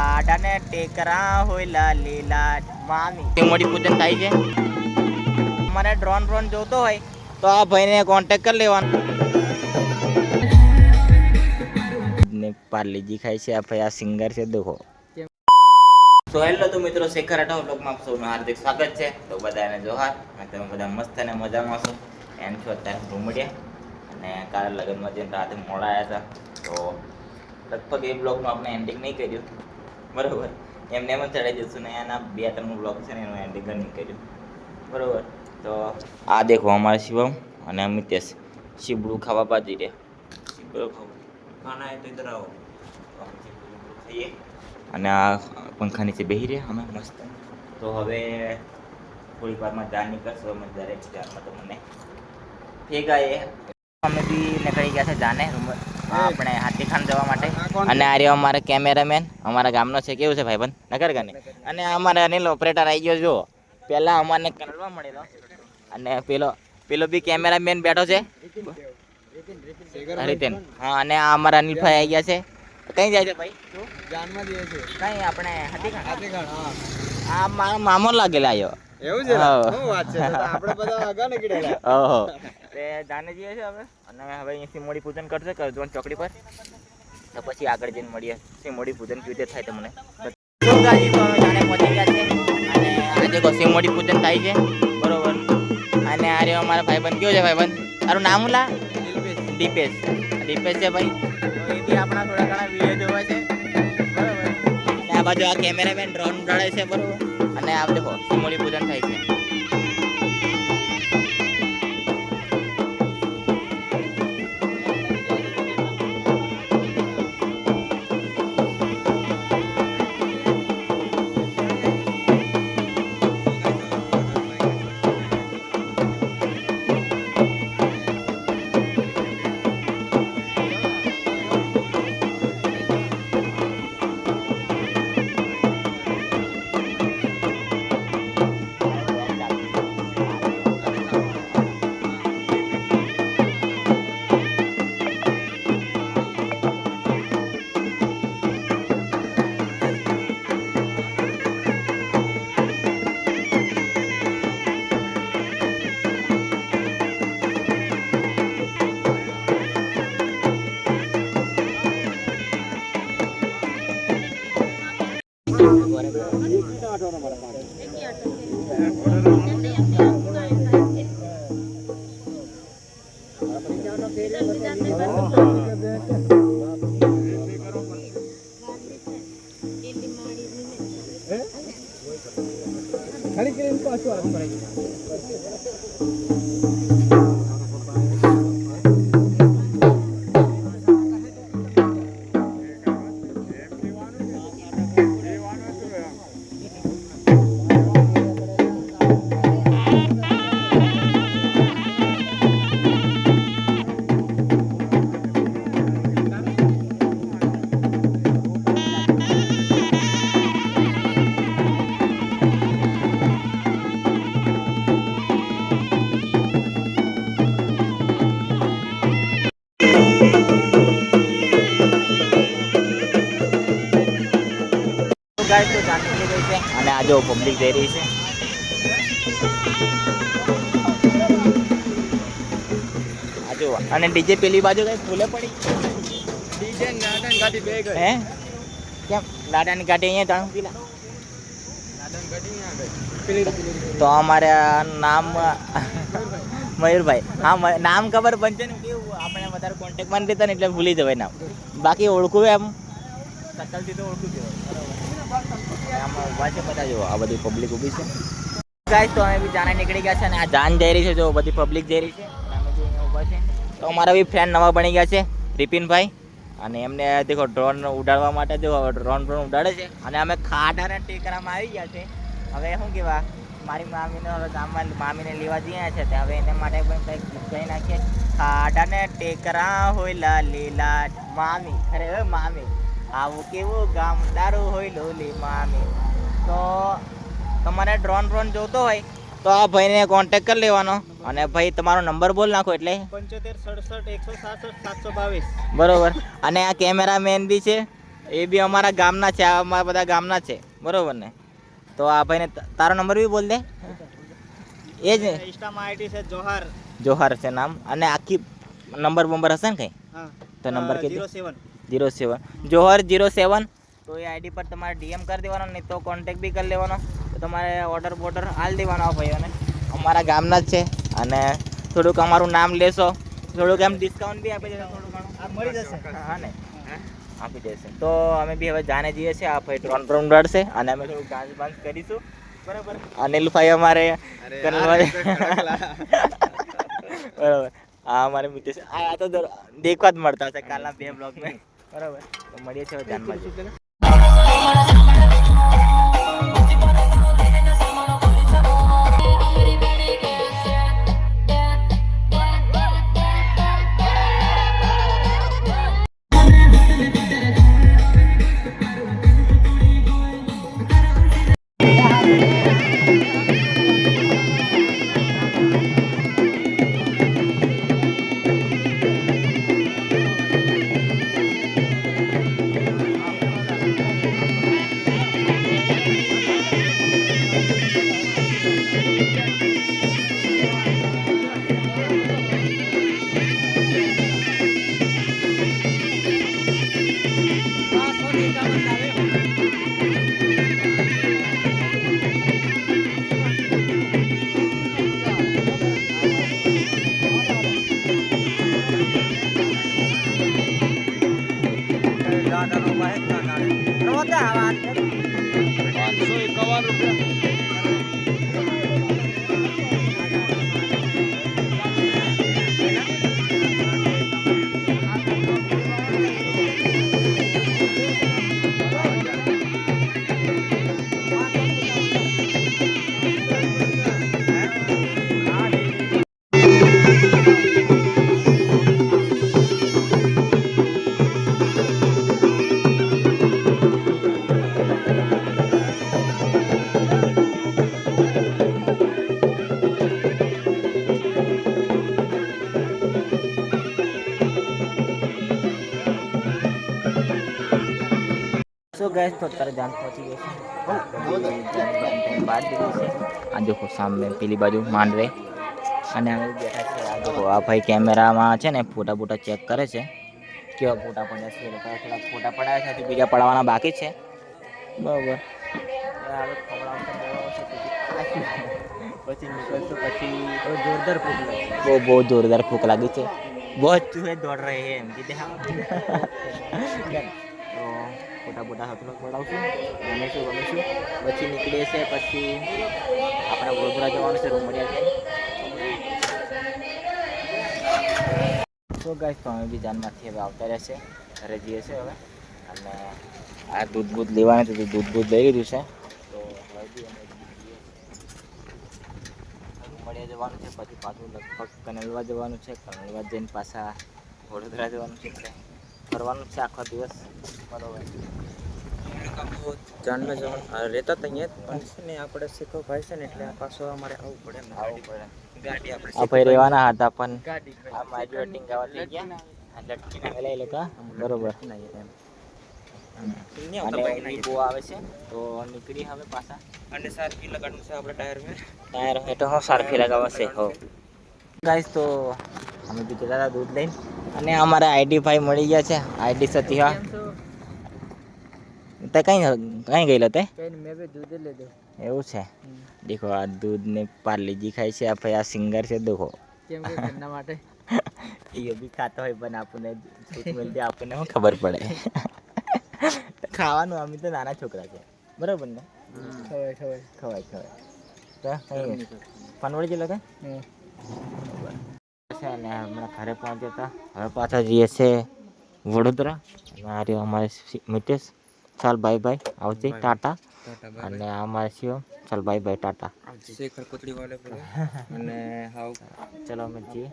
ખાડાને ટેકરા હોય લીલા મામી મોડી પૂજન થાય છે. મને ડ્રોન જોતો હોય તો આ ભાઈને કોન્ટેક્ટ કરી લેવાનો. ને પાર્લીજી ખાય છે આ ભાઈ, આ સિંગર છે દેખો. તો હેલો તો મિત્રો, શેખર રાઠોડ બ્લોગમાં આપ સૌનું હાર્દિક સ્વાગત છે. તો બધાને જોહાર. તમે બધા મસ્ત અને મજામાં છો. એમ છો અત્યારે ઘૂમડ્યા અને કાલે લગ્નમાં જઈને રાતે મોડા આવ્યા હતા. તો લગભગ એ બ્લોગનું આપણે એન્ડિંગ નહીં કર્યું, બરાબર. એમને એમ જ ચડાવી જઈશું ને એના 2-3 બ્લોગ છે ને એનું એન્ડિંગ નહીં કર્યું, બરાબર. તો આ દેખો અમારા શિવમ અને અમિતેશ શીબડું ખાવા બાજી રહ્યા. શીબડું ખાના તો ઇધર આવો. ખાઈએ અને આ પંખા નીચે બેસી રહ્યા અમે મસ્ત. તો હવે થોડીક વારમાં જાન નીકળશો અમે દરેક જાનમાં તમને ભેગા એ અમે બી નીકળી ગયા છે જાને આપણે હાથીખાન જવા માટે. અને આ રહ્યો અમારા કેમેરામેન અમારા ગામનો છે. કેવું છે ભાઈબંધ? નગર ગાને. અને અમારા અનિલ ઓપરેટર આવી ગયો. જો પહેલાં અમારને કલરવા મળેલો અને પેલો બી કેમેરામેન બેઠો છે રીતેન. હા, અને આ અમારા અનિલભાઈ આવી ગયા છે. કઈ જાય છે ભાઈ? જાનમાં જઈએ છે. કઈ આપણે હાથીખાન. હા, આ મારો મામો લાગેલા આવ્યો. એવું છે? શું વાત છે? આપણે બધા આગળ નીકળેલા. ઓહો, તે જાને જઈએ છે હવે. અને હવે અહીંથી મોડી પૂજન કરશે કરજોન ચોકડી પર. તો પછી આગળ જઈને મળીએ. સિંહ પૂજન કેવી રીતે થાય તમને જાને પહોંચી ગયા છે. અને આજે સિંહ પૂજન થાય છે, બરોબર. અને આ રહ્યો અમારા ભાઈબંધ. કયો છે ભાઈબંધ? તારું નામ હું લા? દીપેશ છે ભાઈ. તો એ બી આપણા થોડા ઘણા વિડીયો જોવા છે, બરોબર. અને આ બાજુ આ કેમેરામેન ડ્રોન ઉડાડે છે, બરોબર. અને આ દેખો સિંહ પૂજન થાય છે. ખાલી કરીને પાછું હાથ પડી ગાઈસ. તો જાન નીકળી ગઈ છે અને આ જો પબ્લિક જઈ રહી છે. આ જો અને ડીજે પેલી બાજુ કઈ ફૂલે પડી. ડીજે નાડન ગાડી બે ગઈ. હે કેમ? લાડાની ગાડી અહીંયા જાણું પેલા નાડન ગાડી અહીંયા ગઈ. તો અમારે નામ મયુરભાઈ. હા, નામ ખબર બનશે ને કેવું આપણે વધારે કોન્ટેક્ટમાં રહેતા ને એટલે ભૂલી જવાય નામ. બાકી ઓળખું એમ સકલથી તો ઓળખું જવાય. આમાં ઊભા છે બધા. જો આ બધી પબ્લિક ઊભી છે ગાઈસ. તો અમે બી જાને નીકળી ગયા છે અને આ જાન જઈ રહી છે. જો બધી પબ્લિક જઈ રહી છે અને અમે જો અહીંયા ઊભા છે. તો અમારા બી ફ્રેન્ડ નવા બની ગયા છે, રિપિનભાઈ. અને એમને દેખો ડ્રોન ઉડાડવા માટે જો ડ્રોન ઉડાડે છે. અને અમે ખાડાના ટેકરામાં આવી ગયા છે. હવે શું કહેવા, મારી મામીને ગામમાં મામીને લેવા જઈએ છે. તે હવે એને માટે પણ કંઈક કહી નાખીએ. ખાડાને ટેકરા હોય લીલા મામી. અરે મામી, આવું કેવું ગામડારું હોય લોલી મામી. તો તમારે ડ્રોન જોતો હોય તો આ ભાઈને કોન્ટેક્ટ કરી લેવાનો. અને ભાઈ તમારો નંબર બોલ નાખો એટલે 75 67 167 722. બરોબર. અને આ કેમેરામેન બી છે એ બી અમારા ગામના છે, અમારા બધા ગામના છે, બરોબર ને? તો આ ભાઈને તારો નંબર બી બોલ દે. એ જ ઇન્સ્ટામાં આઈડી છે જોહર. જોહર છે નામ, અને આખી નંબર બંબર હશે ને કંઈ? હા તો નંબર કીધું 07. 07 જોહર 07. તો એ આઈડી પર તમારે ડીએમ કરી દેવાનો, નહીં તો કોન્ટેક્ટ બી કરી લેવાનો. તો તમારે ઓર્ડર બોર્ડર હાલ દેવાનો આ ભાઈઓને, અમારા ગામના જ છે. અને થોડુંક અમારું નામ લેશો, થોડુંક એમ ડિસ્કાઉન્ટ બી આપી દેશો, થોડું ઘણું મળી જશે. હા ને, આપી દેશે. તો અમે બી હવે જાણે જઈએ છીએ. આ ભાઈ ડ્રોન રડશે અને અમે થોડું ડાન્સ બાન્સ કરીશું, બરાબર? અનિલભાઈ અમારે કનલભાઈ બરાબર. હા, અમારે મિત્ર છે. આ તો દેખવા જ મળતા હશે કાલના 2 બ્લોગ મેં, બરાબર? તો મળીએ છીએ ધ્યાનમાં. तो गैस तो અત્યારે જાન પહોંચી ગઈ છે. બાદ દીધી છે. આ દેખો સામે પેલી બાજુ માંડવે, અને અમે બેઠા છે. આ દેખો આ ભાઈ કેમેરામાં છે ને ફોટા બોટા ચેક કરે છે, કેવા ફોટા પડ્યા છે. થોડા ફોટા પડાયા છે, હજુ બીજા પડાવવાના બાકી છે, બરાબર? હવે ખવડાવશે પછી નીકળશું. પછી જોરદાર ભૂખ લાગી, બહુ જોરદાર ભૂખ લાગી છે. બહુ ચૂહે દોડ રહે હે એમ કીધે. હા, તો ફોટા બોટા થોડાક પડાવશું, ગમીશું. પછી નીકળીએ છીએ. પછી આપણે વડોદરા જવાનું છે, રૂમડિયા જઈને. તો ગાઈસ તો અમે બી જાનમાંથી હવે આવતા રહેશે, ઘરે જઈએ છીએ હવે. અને આ દૂધ લેવાનું હતું, દૂધ લઈ લીધું છે. તો હવે બી અમે રૂમડિયા જવાનું છે. પછી પાછું લગભગ કનલવા જવાનું છે. કનલવા જઈને પાછા વડોદરા જવાનું છે. એટલે ફરવાનું છે આખો દિવસ, બરોબર? જાનમાં જવાનું રહેતા તો અહીંયા પણ છે ને, આપણે શીખો ભાઈ છે ને, એટલે પાછો અમારે આવવું પડે. ગાડી આપણે આ ભાઈ રહેવાના હતા, પણ આ મારી વેટિંગ ગાવા થઈ ગયા. આ લટકીને લઈ લેતા, બરોબર? અને બહુ આવે છે, તો નીકળી હવે પાછા. અને સારપી લગાડવું છે આપણે ટાયર હેઠળ હું સારફી લગાવશે. હો ગાઈસ, તો અમે બી જતા હતા દૂધ લઈને, અને અમારા આઈડી ભાઈ મળી ગયા છે. આઈડી સતીહા તે કઈ ગયેલો તે? એવું છે? દેખો આ દૂધ ને પાર્લેજી ખાય છે. આ ભાઈ આ સિંગર છે, દેખો માટે એ બી ખાતો હોય, પણ આપણને આપણને શું ખબર પડે? ખાવાનું અમે તો નાના છોકરા છે, બરાબર ને? ખવાય તો પનવડી જેલો કે અને હમણાં ઘરે પહોંચ્યા હતા. હવે પાછા જઈએ છે વડોદરા. આ રહ્યો અમારે મિતેશ. ચાલ બાય આવજે, ટાટા. અને અમારે શિવ, ચાલ બાય ટાટા. શેખર કોતરી વાલે અને હાવ ચલો અમે જઈએ.